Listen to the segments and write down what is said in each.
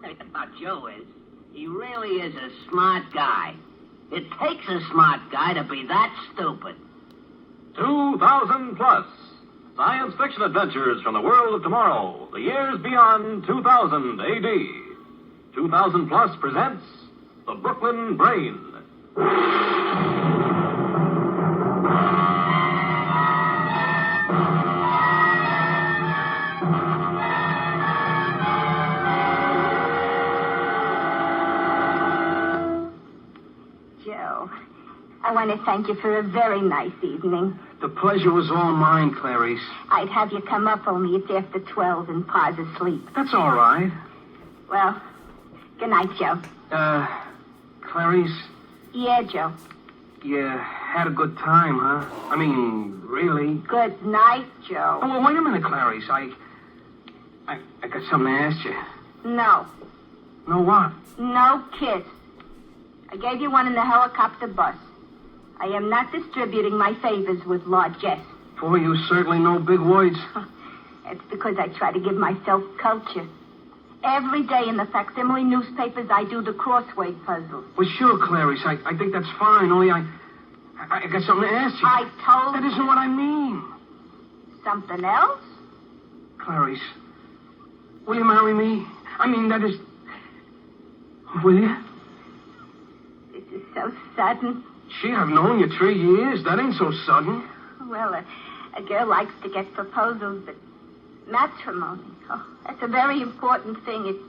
thing about Joe is, he really is a smart guy. It takes a smart guy to be that stupid. 2000 plus. Science fiction adventures from the world of tomorrow. The years beyond 2000 AD. 2000 plus presents The Brooklyn Brain. I want to thank you for a very nice evening. The pleasure was all mine, Clarice. I'd have you come up, only it's after 12 and Pa's asleep. That's all right. Well, good night, Joe. Clarice? Yeah, Joe. You had a good time, huh? I mean, really? Good night, Joe. Oh, well, wait a minute, Clarice. I got something to ask you. No. No what? No kiss. I gave you one in the helicopter bus. I am not distributing my favors with largesse. Boy, you certainly know big words. It's because I try to give myself culture. Every day in the facsimile newspapers, I do the crossword puzzles. Well, sure, Clarice. I think that's fine, only I got something to ask you. I told That isn't what I mean. Something else? Clarice, will you marry me? I mean, that is... Will you? This is so sudden. Gee, I've known you 3 years. That ain't so sudden. Well, a girl likes to get proposals, but matrimony, that's a very important thing.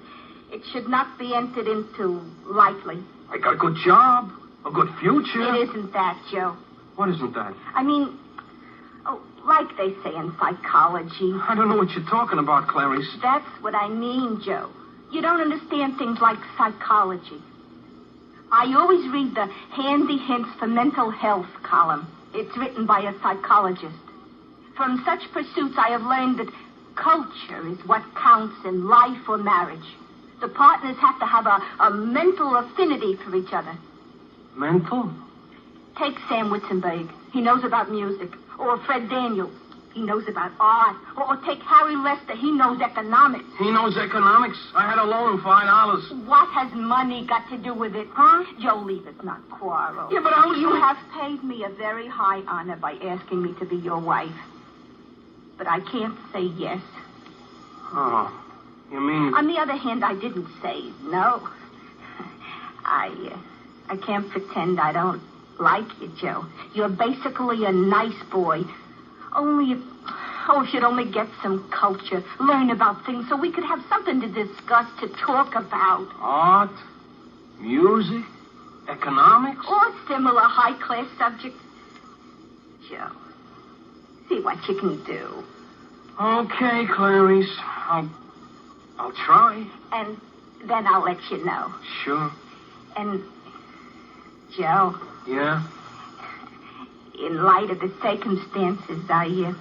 It should not be entered into lightly. I got a good job, a good future. It isn't that, Joe. What isn't that? I mean, like they say in psychology. I don't know what you're talking about, Clarice. That's what I mean, Joe. You don't understand things like psychology. I always read the Handy Hints for Mental Health column. It's written by a psychologist. From such pursuits, I have learned that culture is what counts in life or marriage. The partners have to have a mental affinity for each other. Mental? Take Sam Witzenberg. He knows about music. Or Fred Daniels. He knows about art. Or take Harry Lester. He knows economics. He knows economics. I had to loan him $5. What has money got to do with it? Huh? Joe, leave us not quarrel. Yeah, but I was... You have paid me a very high honor by asking me to be your wife. But I can't say yes. Oh, you mean... On the other hand, I didn't say no. I can't pretend I don't like you, Joe. You're basically a nice boy. Only if you'd only get some culture, learn about things so we could have something to discuss, to talk about. Art, music, economics? Or similar high-class subjects. Joe, see what you can do. Okay, Clarice. I'll try. And then I'll let you know. Sure. And, Joe. Yeah? In light of the circumstances, I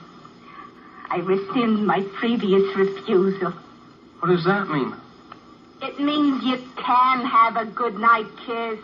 rescind my previous refusal. What does that mean? It means you can have a good night kiss.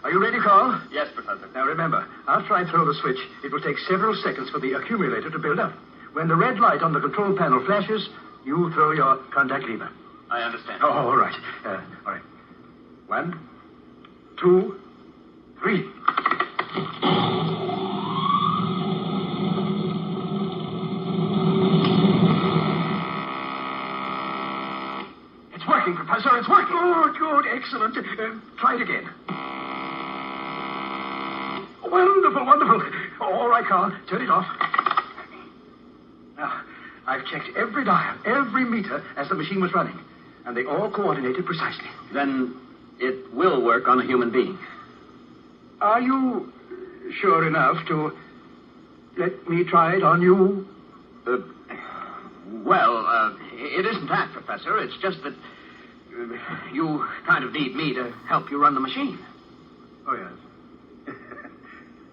Are you ready, Carl? Yes, Professor. Now remember, after I throw the switch, it will take several seconds for the accumulator to build up. When the red light on the control panel flashes, you throw your contact lever. I understand. Oh, all right. All right. 1, 2, 3. It's working, Professor. It's working. Oh, good. Excellent. Try it again. Wonderful, wonderful. All right, Carl. Turn it off. Now, I've checked every dial, every meter as the machine was running, and they all coordinated precisely. Then it will work on a human being. Are you sure enough to let me try it on you? It isn't that, Professor. It's just that you kind of need me to help you run the machine. Oh, yes.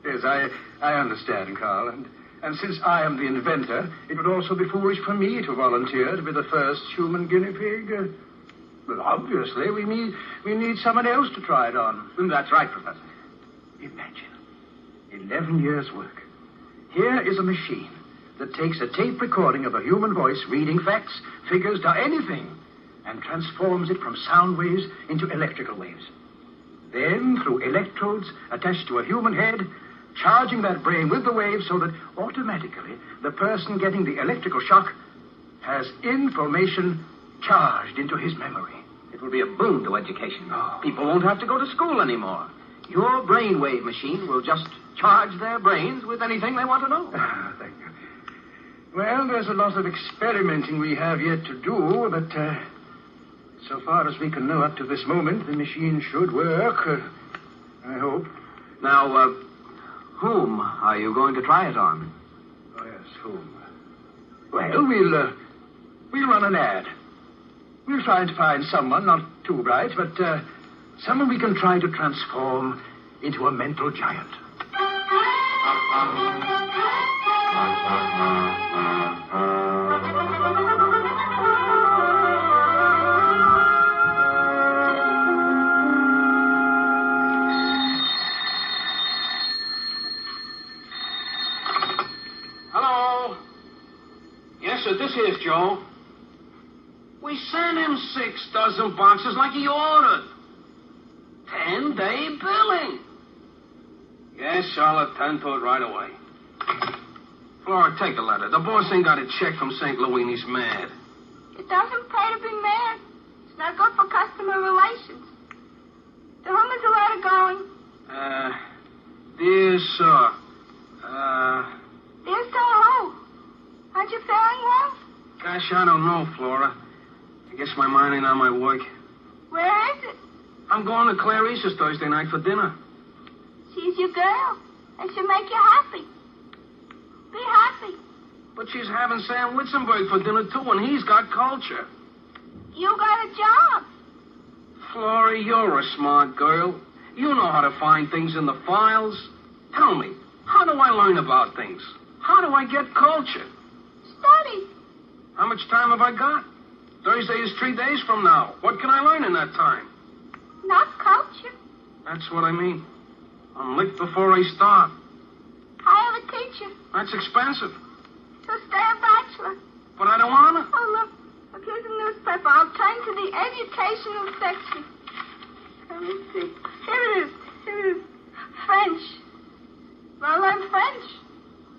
Yes, I understand, Carl. And since I am the inventor, it would also be foolish for me to volunteer to be the first human guinea pig. Well, obviously, we need someone else to try it on. That's right, Professor. Imagine. 11 years' work. Here is a machine that takes a tape recording of a human voice reading facts, figures, anything, and transforms it from sound waves into electrical waves. Then, through electrodes attached to a human head, charging that brain with the waves so that automatically the person getting the electrical shock has information charged into his memory. It will be a boon to education. Oh. People won't have to go to school anymore. Your brainwave machine will just charge their brains with anything they want to know. Thank you. Well, there's a lot of experimenting we have yet to do, but so far as we can know up to this moment, the machine should work. I hope. Now, whom are you going to try it on? Oh, yes, whom? Well, we'll run an ad. We'll try to find someone, not too bright, but someone we can try to transform into a mental giant. Hello? Yes, sir, this here's Joe. We sent him 6 dozen boxes like he ordered. 10-day billing. Yes, I'll attend to it right away. Flora, take the letter. The boss ain't got a check from St. Louis and he's mad. It doesn't pay to be mad. It's not good for customer relations. To whom is the letter going? Dear sir, Dear sir, who? Aren't you feeling well? gosh, I don't know, Flora. I guess my mind ain't on my work. Where is it? I'm going to Clarice's Thursday night for dinner. She's your girl. And she'll make you happy. Be happy. But she's having Sam Witzenberg for dinner, too, and he's got culture. You got a job. Flora, you're a smart girl. You know how to find things in the files. Tell me, how do I learn about things? How do I get culture? Study. How much time have I got? Thursday is 3 days from now. What can I learn in that time? Not culture. That's what I mean. I'm licked before I start. Hire a teacher. That's expensive. So stay a bachelor. But I don't want to. Oh, look. Look, here's a newspaper. I'll turn to the educational section. Let me see. Here it is. Here it is. French. Well, learn French.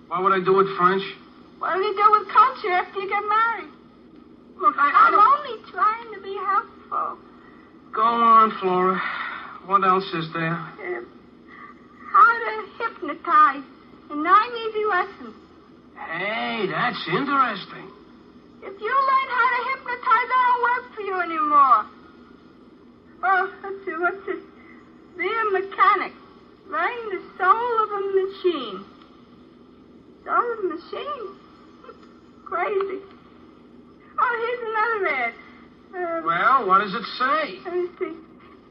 What would I do with French? What do you do with culture after you get married? Look, I I'm don't... only trying to be helpful. Go on, Flora. What else is there? How to hypnotize in 9 easy lessons. Hey, that's interesting. If you learn how to hypnotize, I don't work for you anymore. Oh, let's see, what's this? Be a mechanic. Learning the soul of a machine. Soul of a machine? Crazy. Oh, here's another ad. Well, what does it say? Let me see.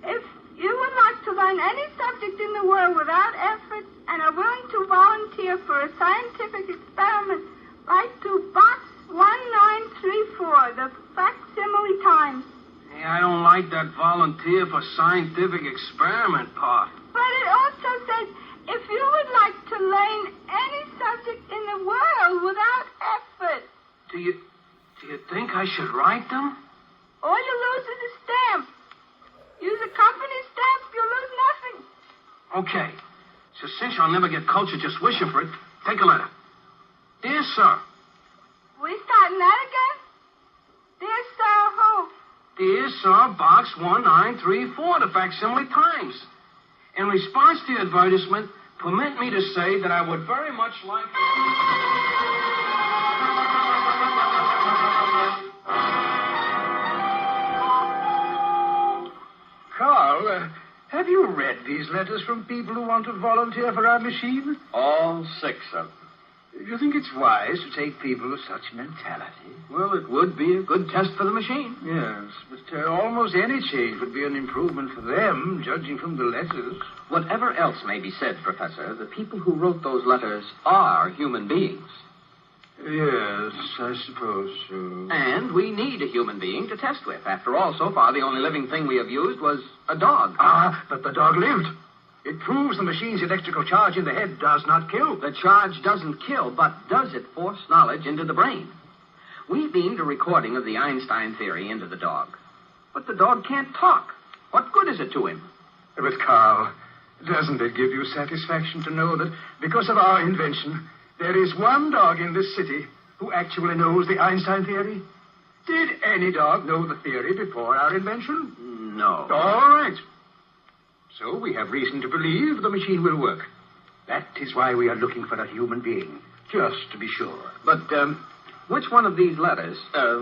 If you would like to learn any subject in the world without effort and are willing to volunteer for a scientific experiment, write to Box 1934, the Facsimile Times. Hey, I don't like that volunteer for scientific experiment part. But it also says, if you would like to learn any subject in the world without effort. Do you think I should write them? All you lose is a stamp. Use a company stamp, you lose nothing. Okay. So since I'll never get culture just wishing for it, take a letter. Dear sir. We starting that again? Dear sir, who? Dear sir, Box 1934, the Facsimile Times. In response to your advertisement, permit me to say that I would very much like... Carl, have you read these letters from people who want to volunteer for our machine? All 6 of them. Do you think it's wise to take people of such mentality? Well, it would be a good test for the machine. Yes, but almost any change would be an improvement for them, judging from the letters. Whatever else may be said, Professor, the people who wrote those letters are human beings. Yes, I suppose so. And we need a human being to test with. After all, so far, the only living thing we have used was a dog. But the dog lived. It proves the machine's electrical charge in the head does not kill. The charge doesn't kill, but does it force knowledge into the brain? We beamed a recording of the Einstein theory into the dog. But the dog can't talk. What good is it to him? But, Carl, doesn't it give you satisfaction to know that because of our invention, there is one dog in this city who actually knows the Einstein theory? Did any dog know the theory before our invention? No. All right. So we have reason to believe the machine will work. That is why we are looking for a human being, just to be sure. But, which one of these letters,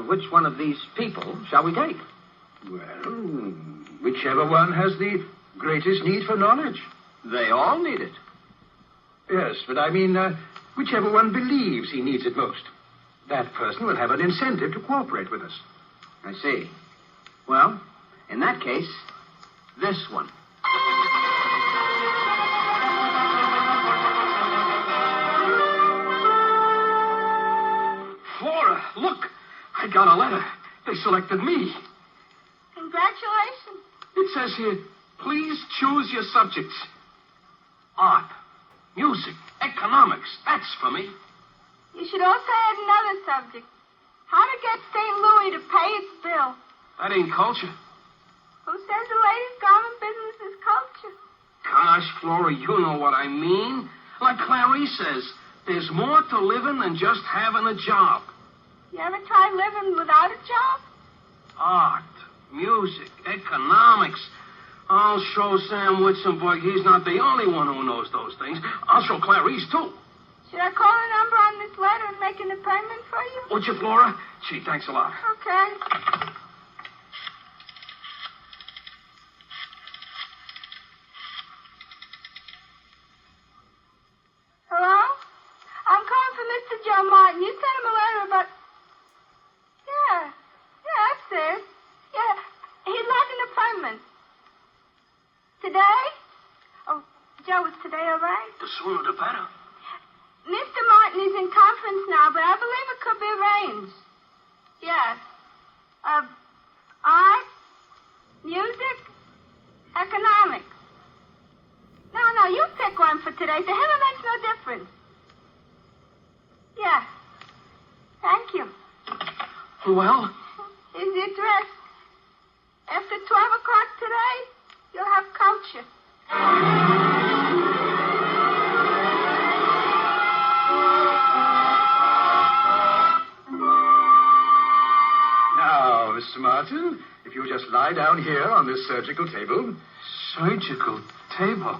which one of these people shall we take? Well, whichever one has the greatest need for knowledge. They all need it. Yes, but I mean, whichever one believes he needs it most. That person will have an incentive to cooperate with us. I see. Well, in that case, this one. Flora, look. I got a letter. They selected me. Congratulations. It says here, please choose your subjects. Art, music, economics. That's for me. You should also add another subject. How to get St. Louis to pay its bill. That ain't culture. Who says the ladies' garment business is culture? Gosh, Flora, you know what I mean. Like Clarice says, there's more to living than just having a job. You ever tried living without a job? Art, music, economics. I'll show Sam Witzenberg he's not the only one who knows those things. I'll show Clarice, too. Should I call the number on this letter and make an appointment for you? Would you, Flora? Gee, thanks a lot. Okay. Hello? I'm calling for Mr. Joe Martin. You sent him a letter about... Yeah, that's it. Yeah, he'd like an appointment. Today? Oh, Joe, is today all right? The sooner the better. Mr. Martin is in conference now, but I believe it could be arranged. Yes. Art, music, economics. No, you pick one for today. To him, it makes no difference. Yeah. Thank you. Well? Here's the address. After 12 o'clock today, you'll have culture. Now, Mr. Martin, if you'll just lie down here on this surgical table. Surgical table?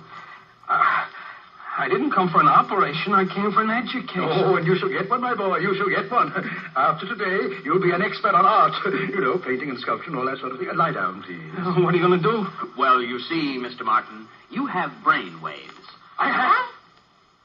I didn't come for an operation. I came for an education. Oh, and you shall get one, my boy. You shall get one. After today, you'll be an expert on art. You know, painting and sculpture and all that sort of thing. Lie down, please. What are you going to do? Well, you see, Mr. Martin, you have brain waves. I have?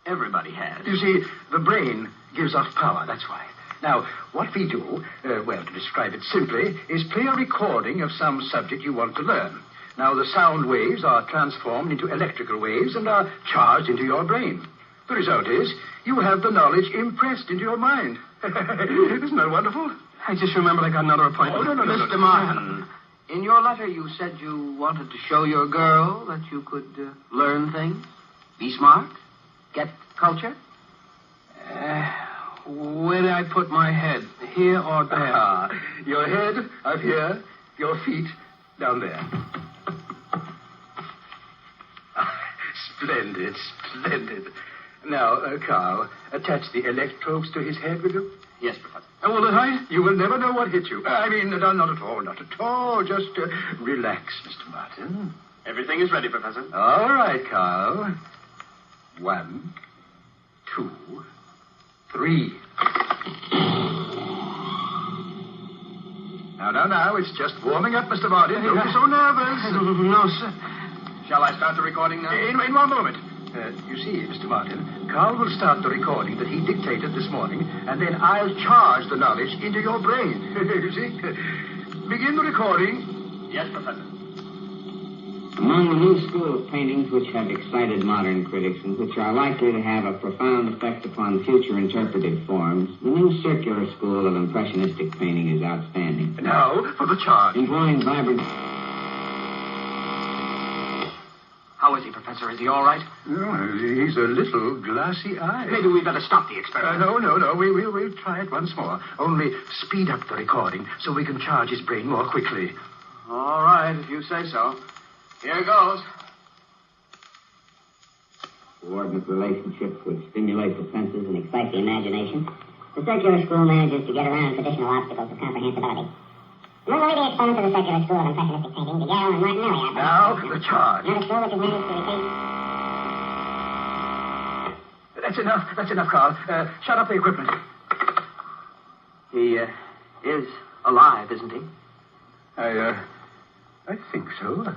Everybody has. You see, the brain gives off power, that's why. Now, what we do, well, to describe it simply, is play a recording of some subject you want to learn. Now, the sound waves are transformed into electrical waves and are charged into your brain. The result is you have the knowledge impressed into your mind. Isn't that wonderful? I just remembered I got another appointment. Oh, no. Mr. Martin, in your letter you said you wanted to show your girl that you could learn things, be smart, get culture. Where did I put my head? Here or there? Your head up here, your feet down there. Splendid. Now, Carl, attach the electrodes to his head, will you? Yes, Professor. And will it hurt? You will never know what hit you. I mean, not at all. Just relax, Mr. Martin. Everything is ready, Professor. All right, Carl. 1, 2, 3. Now, it's just warming up, Mr. Martin. Don't be so nervous. No, sir. Shall I start the recording now? In 1 moment. You see, Mr. Martin, Carl will start the recording that he dictated this morning, and then I'll charge the knowledge into your brain. You see? Begin the recording. Yes, Professor. Among the new school of paintings which have excited modern critics and which are likely to have a profound effect upon future interpretive forms, the new circular school of impressionistic painting is outstanding. Now, for the charge. Employing vibrant... How is he, Professor? Is he all right? Oh, he's a little glassy-eyed. Maybe we'd better stop the experiment. No. We'll try it once more. Only speed up the recording so we can charge his brain more quickly. All right, if you say so. Here goes. Coordinate relationships which stimulate the senses and excite the imagination. The circular school manages to get around traditional obstacles of comprehensibility. Among the leading exponents of the circular school of impressionistic painting, Daguerre and Martinelli are... Now for the charge. Another school which has managed to retain... That's enough, Carl. Shut up the equipment. He is alive, isn't he? I think so.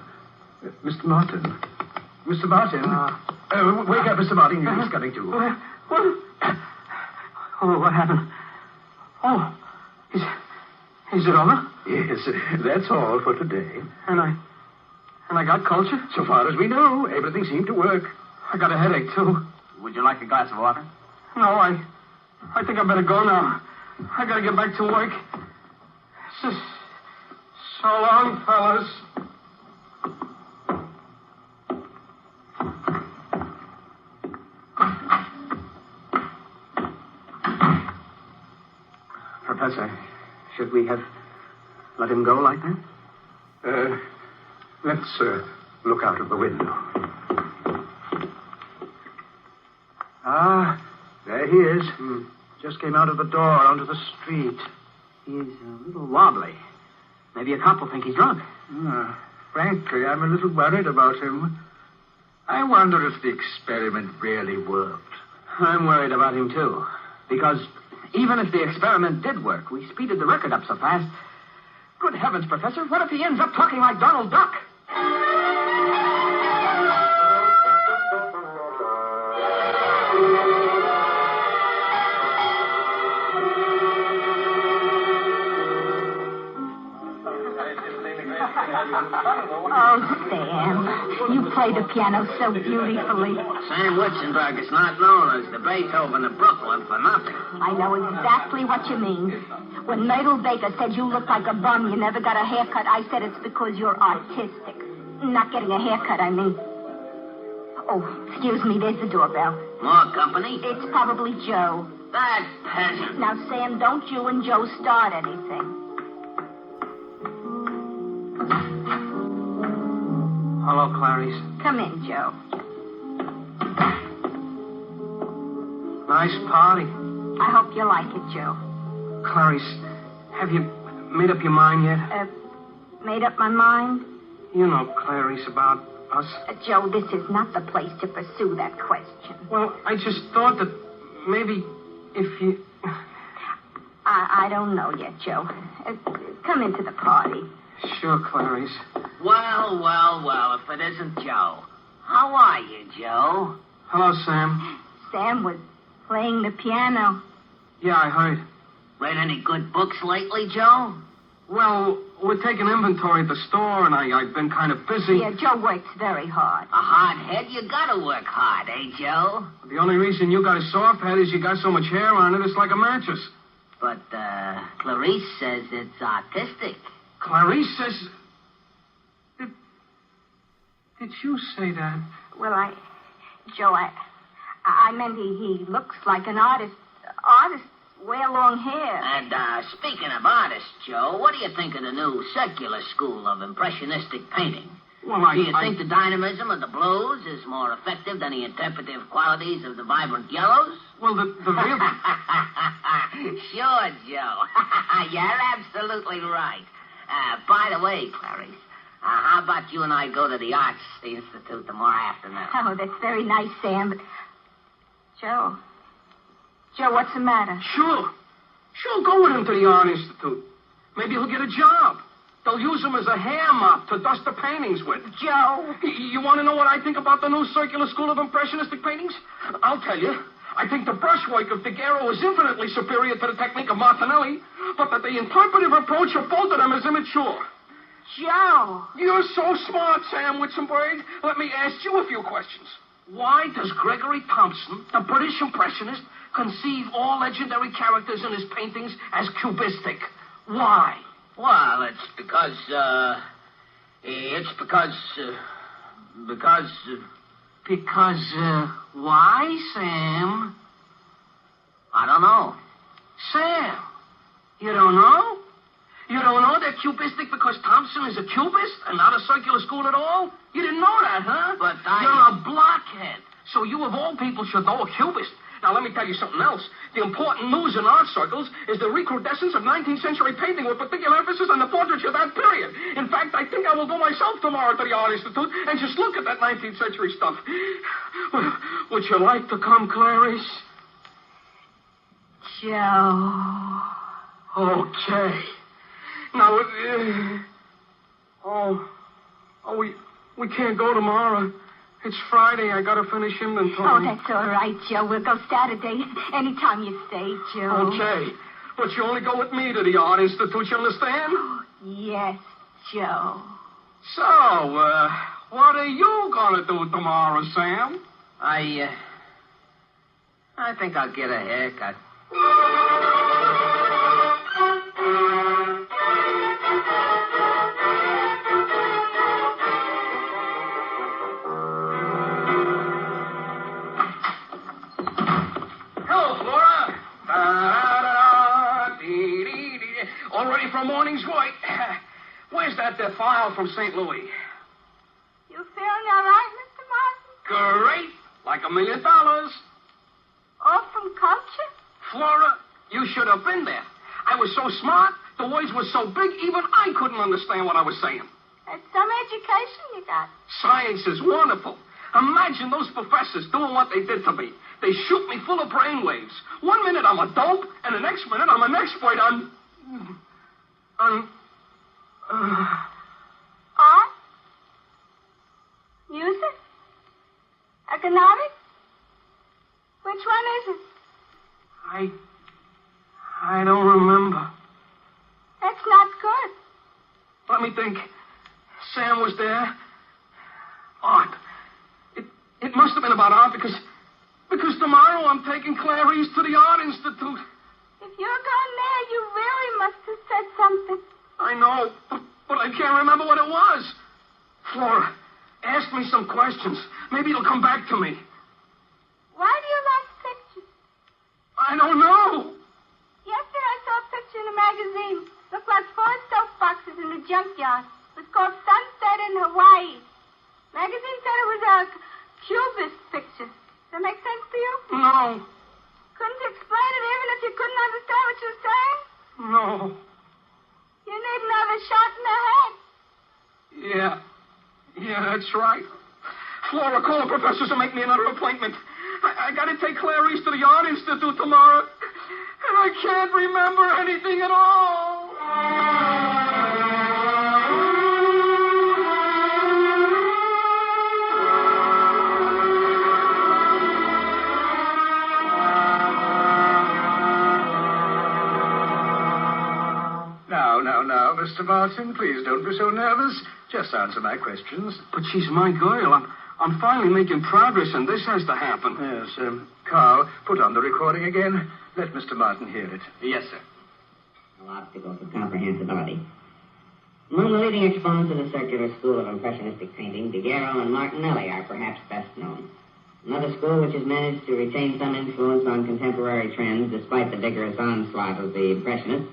Mr. Martin. Mr. Martin. Wake up, Mr. Martin. He's coming to. What? Oh, what happened? Oh, is it over? Yes, that's all for today. And I got culture? So far as we know, everything seemed to work. I got a headache, too. Would you like a glass of water? No, I think I better go now. I gotta get back to work. So long, fellas. Professor, should we have let him go like that? Let's look out of the window. Ah, there he is. Just came out of the door onto the street. He's a little wobbly. Maybe a cop will think he's drunk. Frankly, I'm a little worried about him. I wonder if the experiment really worked. I'm worried about him, too. Because even if the experiment did work, we speeded the record up so fast. Good heavens, Professor, what if he ends up talking like Donald Duck? Oh, Sam, you play the piano so beautifully. Sam Witzenberg is not known as the Beethoven of Brooklyn for nothing. I know exactly what you mean. When Myrtle Baker said you look like a bum, you never got a haircut, I said it's because you're artistic. Not getting a haircut, I mean. Oh, excuse me, there's the doorbell. More company? It's probably Joe. That peasant. Now, Sam, don't you and Joe start anything. Hello, Clarice. Come in, Joe. Nice party. I hope you like it, Joe. Clarice, have you made up your mind yet? Made up my mind? You know, Clarice, about us. Joe, this is not the place to pursue that question. Well, I just thought that maybe if you... I don't know yet, Joe. Come into the party. Sure, Clarice. Well, if it isn't Joe. How are you, Joe? Hello, Sam. Sam was playing the piano. Yeah, I heard. Read any good books lately, Joe? Well, we're taking inventory at the store, and I've been kind of busy. Yeah, Joe works very hard. A hard head? You gotta work hard, eh, Joe? The only reason you got a soft head is you got so much hair on it, it's like a mattress. But, Clarice says it's artistic. Clarice says... Did you say that? Well, Joe, I meant he looks like an artist. Artists wear long hair. And, speaking of artists, Joe, what do you think of the new secular school of impressionistic painting? Well, Do you think the dynamism of the blues is more effective than the interpretive qualities of the vibrant yellows? Well, the real... Sure, Joe. You're absolutely right. By the way, Clarice, how about you and I go to the Arts Institute tomorrow afternoon? Oh, that's very nice, Sam, but... Joe, what's the matter? Sure, go with him to the Art Institute. Maybe he'll get a job. They'll use him as a hair mop to dust the paintings with. Joe! You want to know what I think about the new circular school of impressionistic paintings? I'll tell you. I think the brushwork of Daguerre is infinitely superior to the technique of Martinelli, but that the interpretive approach of both of them is immature. Joe. You're so smart, Sam Whitsenburg. Let me ask you a few questions. Why does Gregory Thompson, the British impressionist, conceive all legendary characters in his paintings as cubistic? Why? Well, Because, why, Sam? I don't know. Sam, you don't know? You don't know they're cubistic because Thompson is a cubist and not a circular school at all? You didn't know that, huh? But You're a blockhead. So you, of all people, should know a cubist. Now, let me tell you something else. The important news in art circles is the recrudescence of 19th century painting with particular emphasis on the portraiture of that period. In fact, I think I will go myself tomorrow to the Art Institute and just look at that 19th century stuff. Would you like to come, Clarice? Joe. Okay. Now, we can't go tomorrow. It's Friday. I gotta finish inventory. Oh, that's all right, Joe. We'll go Saturday. Anytime you say, Joe. Okay. But you only go with me to the Art Institute, you understand? Yes, Joe. So, what are you gonna do tomorrow, Sam? I think I'll get a haircut. Hello, Flora. All ready for a morning's work. Where's that file from St. Louis? You feeling all right, Mr. Martin? Great. Like $1 million. All from culture? Flora, you should have been there. I was so smart, the words were so big, even I couldn't understand what I was saying. That's some education you got. Science is wonderful. Imagine those professors doing what they did to me. They shoot me full of brainwaves. 1 minute I'm a dope, and the next minute I'm an expert on Art? Music? Economics? Which one is it? I don't remember. That's not good. Let me think. Sam was there. Art. It must have been about art because tomorrow I'm taking Clarice to the Art Institute. If you're going there, you really must have said something. I know, but I can't remember what it was. Flora, ask me some questions. Maybe it'll come back to me. Why do you like pictures? I don't know. Yesterday I saw a picture in a magazine. Looked like 4 soapboxes in the junkyard. It was called Sunset in Hawaii. Magazine said it was a cubist picture. Does that make sense to you? No. Couldn't explain it even if you couldn't understand what you were saying? No. You need another shot in the head. Yeah, that's right. Flora, call the professors and make me another appointment. I gotta take Clarice to the Art Institute tomorrow. And I can't remember anything at all. Now, Mr. Martin, please don't be so nervous. Just answer my questions. But she's my girl. I'm finally making progress, and this has to happen. Yes, Carl, put on the recording again. Let Mr. Martin hear it. Yes, sir. No obstacles of comprehensibility. Among the leading exponents of the circular school of impressionistic painting, Daguerre and Martinelli are perhaps best known. Another school which has managed to retain some influence on contemporary trends despite the vigorous onslaught of the Impressionists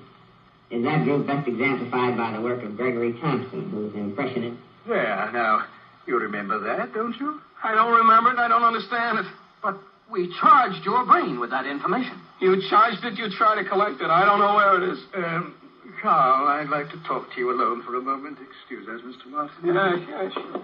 is that group best exemplified by the work of Gregory Thompson, who was an impressionist. There, now, you remember that, don't you? I don't remember it, and I don't understand it. But we charged your brain with that information. You charged it, you try to collect it. I don't know where it is. Carl, I'd like to talk to you alone for a moment. Excuse us, Mr. Martin. Yeah, sure.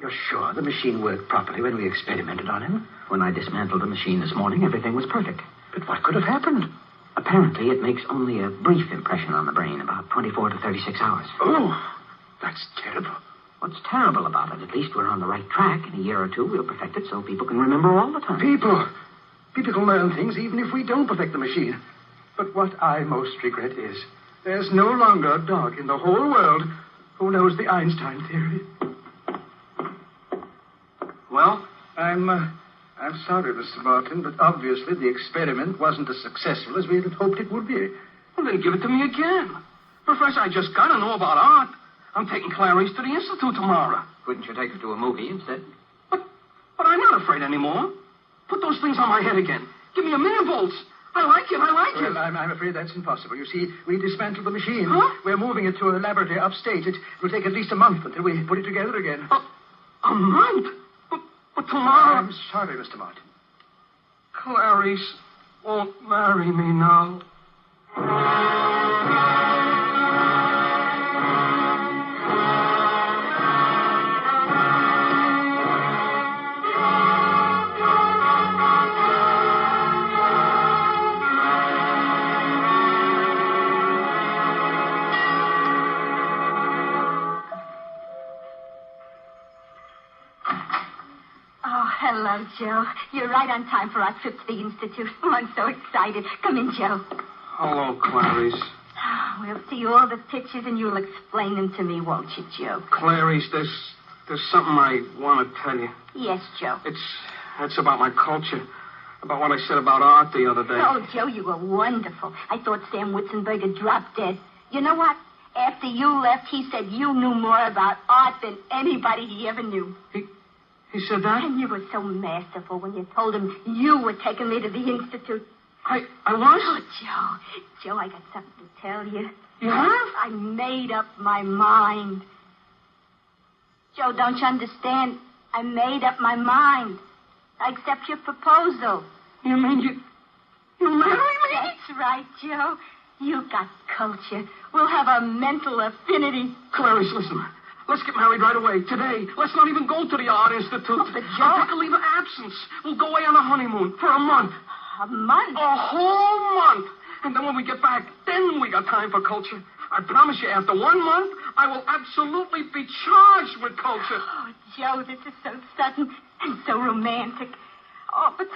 You're sure the machine worked properly when we experimented on him? When I dismantled the machine this morning, everything was perfect. But what could have happened? Apparently, it makes only a brief impression on the brain, about 24 to 36 hours. Oh, that's terrible. What's terrible about it? At least we're on the right track. In a year or two, we'll perfect it so people can remember all the time. People can learn things even if we don't perfect the machine. But what I most regret is there's no longer a dog in the whole world who knows the Einstein theory. Well? I'm sorry, Mr. Martin, but obviously the experiment wasn't as successful as we had hoped it would be. Well, then give it to me again. Professor, I just gotta know about art. I'm taking Clarice to the Institute tomorrow. Couldn't you take her to a movie instead? But I'm not afraid anymore. Put those things on my head again. Give me a million volts. I like it. Well, I'm afraid that's impossible. You see, we dismantled the machine. Huh? We're moving it to a laboratory upstate. It will take at least a month until we put it together again. A month? But tomorrow... I'm sorry, Mr. Martin. Clarice won't marry me now. Hello, Joe. You're right on time for our trip to the Institute. Oh, I'm so excited. Come in, Joe. Hello, Clarice. We'll see all the pictures and you'll explain them to me, won't you, Joe? Clarice, there's something I want to tell you. Yes, Joe. It's about my culture. About what I said about art the other day. Oh, Joe, you were wonderful. I thought Sam Witzenberg had dropped dead. You know what? After you left, he said you knew more about art than anybody he ever knew. He said that? And you were so masterful when you told him you were taking me to the Institute. I was? Oh, Joe, I got something to tell you. You have? I made up my mind. Joe, don't you understand? I made up my mind. I accept your proposal. You mean you marry me? That's right, Joe. You got culture. We'll have a mental affinity. Clarice, listen. Let's get married right away, today. Let's not even go to the Art Institute. Oh, but Joe... I'll take a leave of absence. We'll go away on a honeymoon for a month. A month? A whole month. And then when we get back, then we got time for culture. I promise you, after 1 month, I will absolutely be charged with culture. Oh, Joe, this is so sudden and so romantic. Oh, but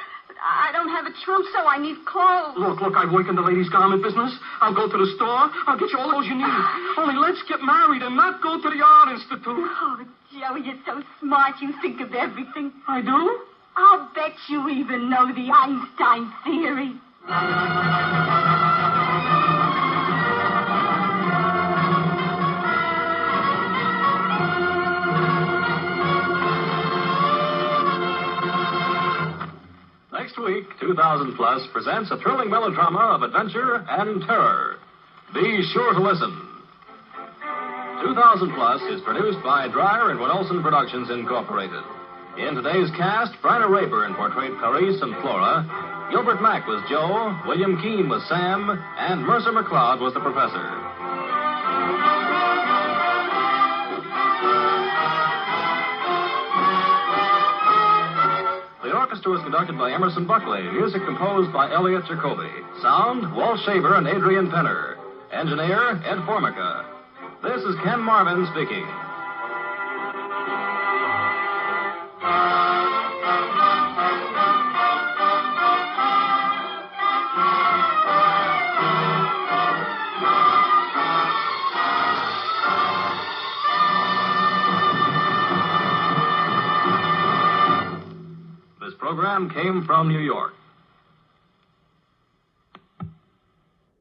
I don't have a trousseau. I need clothes. Look, I work in the ladies' garment business. I'll go to the store. I'll get you all those you need. Only let's get married and not go to the Art Institute. Oh, Joe, you're so smart. You think of everything. I do? I'll bet you even know the Einstein theory. Next week, 2000 Plus presents a thrilling melodrama of adventure and terror. Be sure to listen. 2000 Plus is produced by Dreyer and Winolson Productions, Incorporated. In today's cast, Bryna Rayburn portrayed Clarice and Flora, Gilbert Mack was Joe, William Keane was Sam, and Mercer McLeod was the professor. The orchestra was conducted by Emerson Buckley, music composed by Elliot Jacoby. Sound, Walt Shaver and Adrian Penner. Engineer, Ed Formica. This is Ken Marvin speaking. This program came from New York.